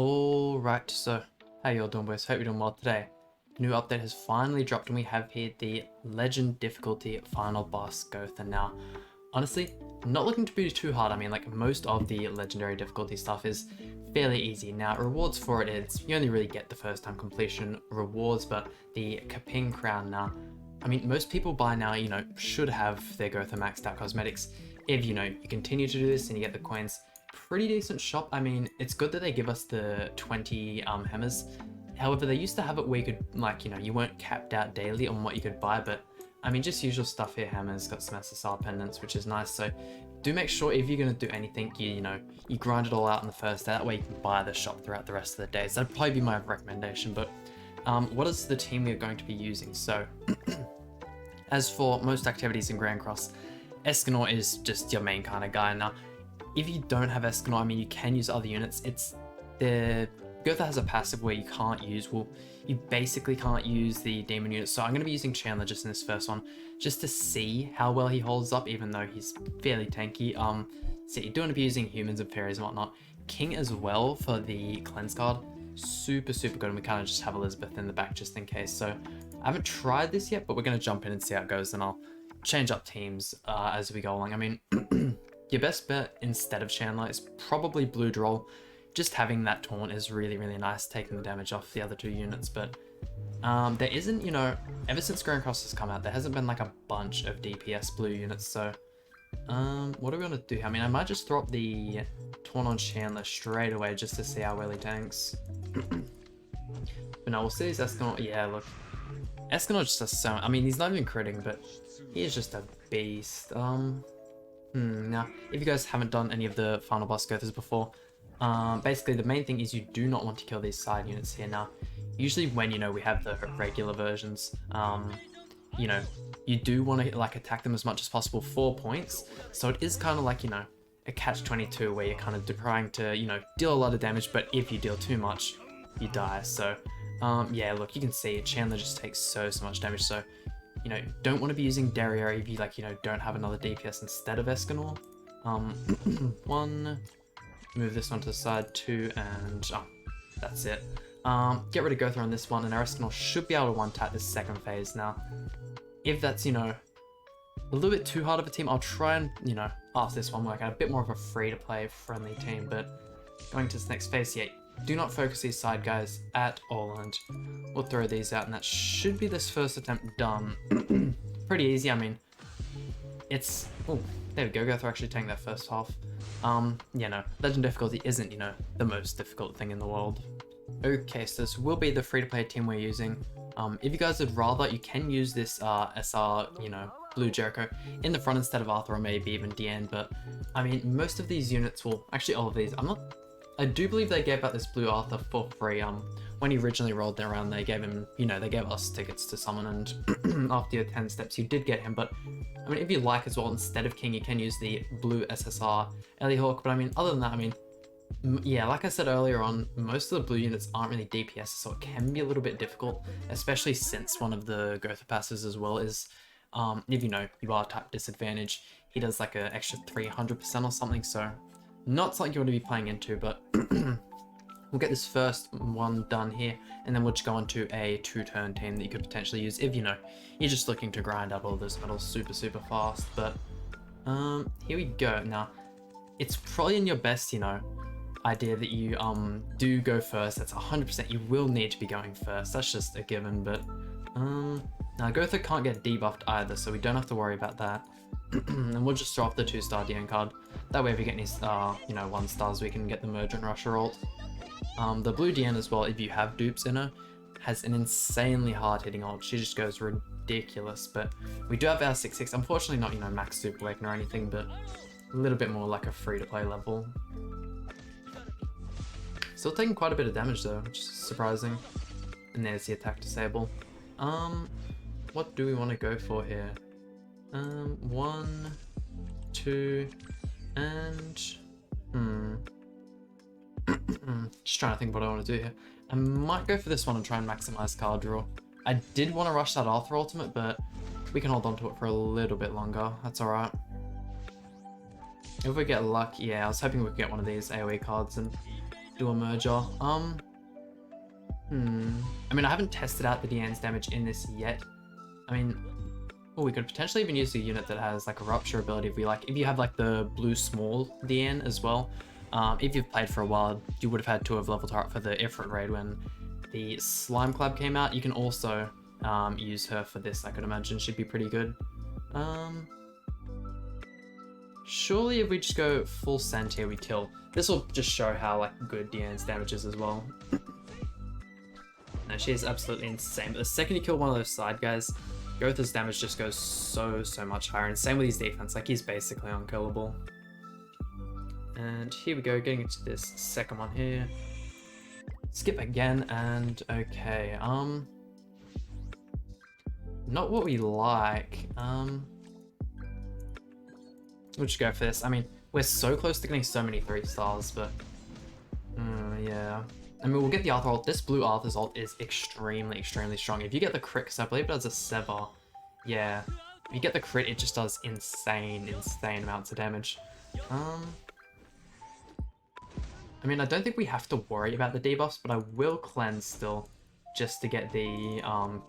Alright, so how you all doing, boys? Hope you're doing well today. The new update has finally dropped and we have here the Legend difficulty final boss GOWTHER. Now, honestly, not looking to be too hard. I mean, like, most of the legendary difficulty stuff is fairly easy. Now, rewards for it is, you only really get the first time completion rewards, but the Kaping crown now, I mean, most people by now, should have their GOWTHER maxed out cosmetics. If, you continue to do this and you get the coins, pretty decent shop. I mean, it's good that they give us the 20 hammers. However, they used to have it where you could, like, you weren't capped out daily on what you could buy, but I mean, just usual stuff here. Hammers, got some SSR pendants, which is nice. So do make sure if you're going to do anything, you grind it all out in the first day. That way you can buy the shop throughout the rest of the days. That'd probably be my recommendation. But what is the team we're going to be using? So as for most activities in Grand Cross, Escanor is just your main kind of guy. Now, if you don't have Escanor, I mean, you can use other units. GOWTHER has a passive where you can't use, well, you basically can't use the demon units. So I'm going to be using Chandler just in this first one, just to see how well he holds up, even though he's fairly tanky. So you're going to be using humans and fairies and whatnot. King as well for the cleanse card, super good. And we kind of just have Elizabeth in the back just in case. So I haven't tried this yet, but we're going to jump in and see how it goes. And I'll change up teams as we go along. I mean, your best bet instead of Chandler is probably Blue Droll. Just having that taunt is really nice, taking the damage off the other two units. But there isn't, ever since Grand Cross has come out, there hasn't been like a bunch of DPS blue units. So what are we going to do? I mean, I might just throw up the taunt on Chandler straight away just to see how well he tanks. But no, we'll see his Escanor. Yeah, look, Escanor just does so, I mean, he's not even critting, but he is just a beast. Now, if you guys haven't done any of the final boss GOWTHERs before, basically the main thing is you do not want to kill these side units here. Now, usually when, we have the regular versions, you do want to, like, attack them as much as possible for points. So it is kind of like, a catch-22 where you're kind of trying to, deal a lot of damage, but if you deal too much, you die. So, yeah, look, you can see it. Chandler just takes so much damage. So, don't want to be using Derriere if you, like, don't have another DPS instead of Escanor. One, move this one to the side, two, and that's it. Get rid of GOWTHER on this one, and our Escanor should be able to one-tap this second phase. Now, if that's, a little bit too hard of a team, I'll try and, after this one, work out a bit more of a free-to-play friendly team, but going to this next phase, yeah, do not focus these side guys at all, and we'll throw these out, and that should be this first attempt done. Pretty easy. I mean, it's, oh, there we go, GOWTHER actually taking that first half. Yeah, no, Legend difficulty isn't, the most difficult thing in the world. Okay, so this will be the free-to-play team we're using. If you guys would rather, you can use this SR, Blue Jericho in the front instead of Arthur, or maybe even Deanne, but I mean, most of these units, well, actually all of these, I do believe they gave out this Blue Arthur for free. When he originally rolled it around, they gave him, they gave us tickets to summon, and after your 10 steps, you did get him. But I mean, if you like as well, instead of King, you can use the Blue SSR Ellie Hawk. But I mean, other than that, I mean, yeah, like I said earlier on, most of the blue units aren't really DPS, so it can be a little bit difficult, especially since one of the GOWTHER passes as well is, if you are type disadvantage, he does like an extra 300% or something, so not something you want to be playing into, but we'll get this first one done here, and then we'll just go on to a 2-turn team that you could potentially use if, you're just looking to grind up all those medals super fast. But here we go. Now, it's probably in your best, idea that you do go first. That's 100%. You will need to be going first. That's just a given, but now GOWTHER can't get debuffed either, so we don't have to worry about that. And we'll just throw off the 2-star DN card. That way if we get any 1-stars, we can get the Merchant Rusher ult. The blue DN as well, if you have dupes in her, has an insanely hard hitting ult. She just goes ridiculous, but we do have our 6/6. Unfortunately not, max super awaken or anything, but a little bit more like a free-to-play level. Still taking quite a bit of damage though, which is surprising. And there's the attack disable. What do we want to go for here? 1, 2, and just trying to think what I want to do here. I might go for this one and try and maximize card draw. I did want to rush that Arthur ultimate, but we can hold on to it for a little bit longer. That's alright. If we get luck, yeah, I was hoping we could get one of these AoE cards and do a merger. I mean, I haven't tested out the Diane's damage in this yet. I mean, oh, we could potentially even use a unit that has like a rupture ability if you have like the blue small Diane as well. If you've played for a while, you would have had to have leveled her up for the Ifrit raid when the Slime Club came out. You can also use her for this. I could imagine she'd be pretty good. Surely if we just go full send here, we kill. This will just show how like good Diane's damage is as well. No, she is absolutely insane. But the second you kill one of those side guys, GOWTHER's damage just goes so much higher. And same with his defense, like he's basically unkillable. And here we go, getting into this second one here. Skip again, and okay, not what we like. We'll just go for this. I mean, we're so close to getting so many 3 stars, but yeah. I mean, we'll get the Arthur ult. This blue Arthur's ult is extremely strong. If you get the crit, because I believe it does a sever. Yeah, if you get the crit, it just does insane amounts of damage. I mean, I don't think we have to worry about the debuffs, but I will cleanse still, just to get the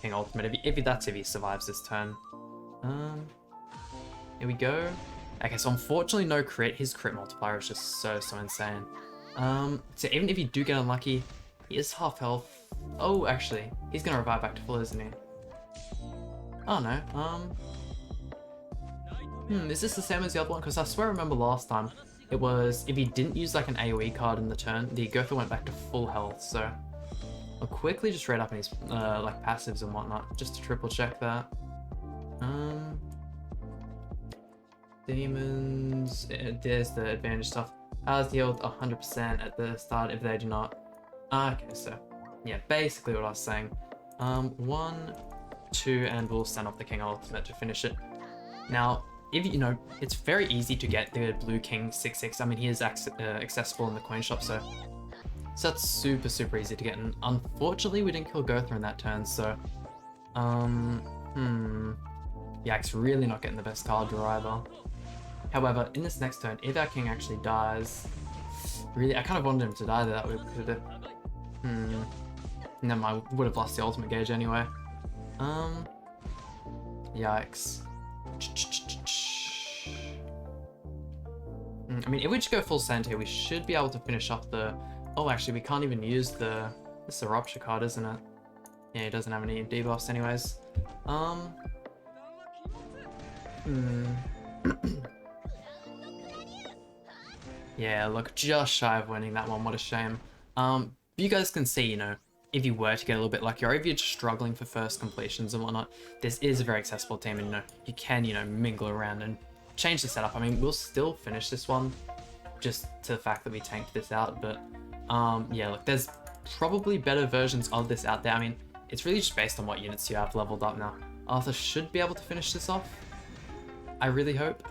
King ultimate, if he survives this turn. Here we go. Okay, so unfortunately no crit. His crit multiplier is just so insane. So even if you do get unlucky, he is half health. Oh, actually, he's gonna revive back to full, isn't he? Oh no. Is this the same as the other one? Because I swear I remember last time it was if he didn't use like an AoE card in the turn, the GOWTHER went back to full health. So I'll quickly just read up on his like passives and whatnot, just to triple check that. Demons, there's the advantage stuff. Has healed 100% at the start if they do not. Okay, so yeah, basically what I was saying. 1, 2, and we'll send off the King ultimate to finish it. Now, if you know, it's very easy to get the blue King 6/6. I mean, he is accessible in the coin shop, so that's super easy to get. And unfortunately, we didn't kill GOWTHER in that turn, so yeah, it's really not getting the best card draw either. However, in this next turn, if our King actually dies, really, I kind of wanted him to die that way because never mind, I would have lost the ultimate gauge anyway. Yikes. I mean, if we just go full send here, we should be able to finish off the... Oh, actually, we can't even use the... This is a rupture card, isn't it? Yeah, he doesn't have any debuffs anyways. Yeah, look, just shy of winning that one. What a shame. You guys can see, you know, if you were to get a little bit lucky, or if you're just struggling for first completions and whatnot, this is a very accessible team, and you know, you can, you know, mingle around and change the setup. I mean, we'll still finish this one, just to the fact that we tanked this out, but yeah, look, there's probably better versions of this out there. I mean, it's really just based on what units you have leveled up now. Arthur should be able to finish this off. I really hope.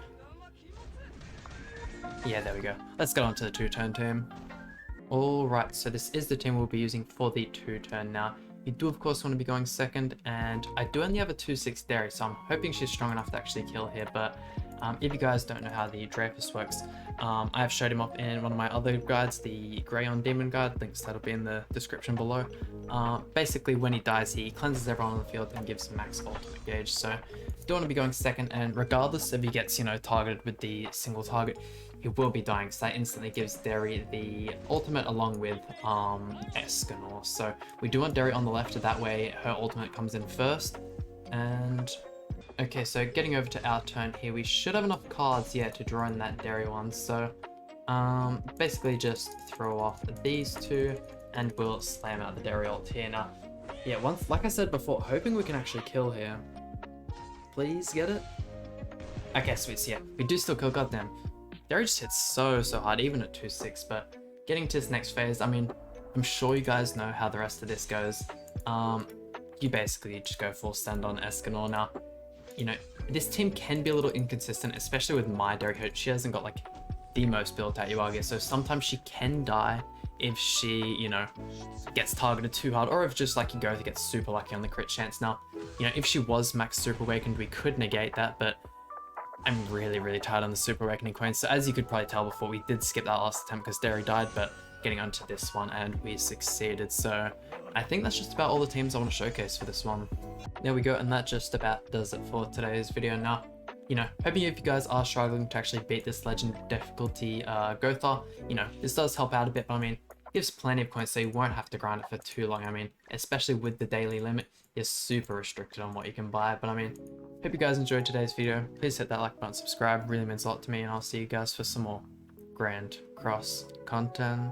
Yeah, there we go. Let's get on to the 2-turn team. Alright, so this is the team we'll be using for the 2-turn now. You do of course want to be going second, and I do only have a 2/6 Dairy, so I'm hoping she's strong enough to actually kill here, but if you guys don't know how the Dreyfus works, I have showed him up in one of my other guides, the Grey on Demon guide, links that'll be in the description below. Basically when he dies, he cleanses everyone on the field and gives max ultimate gauge, so do want to be going second, and regardless if he gets, you know, targeted with the single target, he will be dying, so that instantly gives Derry the ultimate along with Escanor. So we do want Derry on the left, so that way her ultimate comes in first. And okay, so getting over to our turn here, we should have enough cards, yeah, to draw in that Derry one. So basically just throw off these two and we'll slam out the Derry ult here. Now, yeah, once, like I said before, hoping we can actually kill here. Please get it. Okay, sweet, so yeah, we do still kill, goddamn. Derry just hits so hard, even at 2/6, but getting to this next phase, I mean, I'm sure you guys know how the rest of this goes. You basically just go full send on Escanor. Now, you know, this team can be a little inconsistent, especially with my Derry. She hasn't got like the most built out URG, so sometimes she can die if she, you know, gets targeted too hard, or if just like you go to get super lucky on the crit chance. Now, you know, if she was max super awakened, we could negate that, but I'm really tight on the super awakening coins. So as you could probably tell before, we did skip that last attempt because Derry died, but getting onto this one, and we succeeded. So I think that's just about all the teams I want to showcase for this one. There we go, and that just about does it for today's video. Now, hoping if you guys are struggling to actually beat this legend difficulty GOWTHER, this does help out a bit, but I mean, gives plenty of coins so you won't have to grind it for too long. I mean, especially with the daily limit, you're super restricted on what you can buy. But I mean, hope you guys enjoyed today's video. Please hit that like button, subscribe, really means a lot to me, and I'll see you guys for some more Grand Cross content.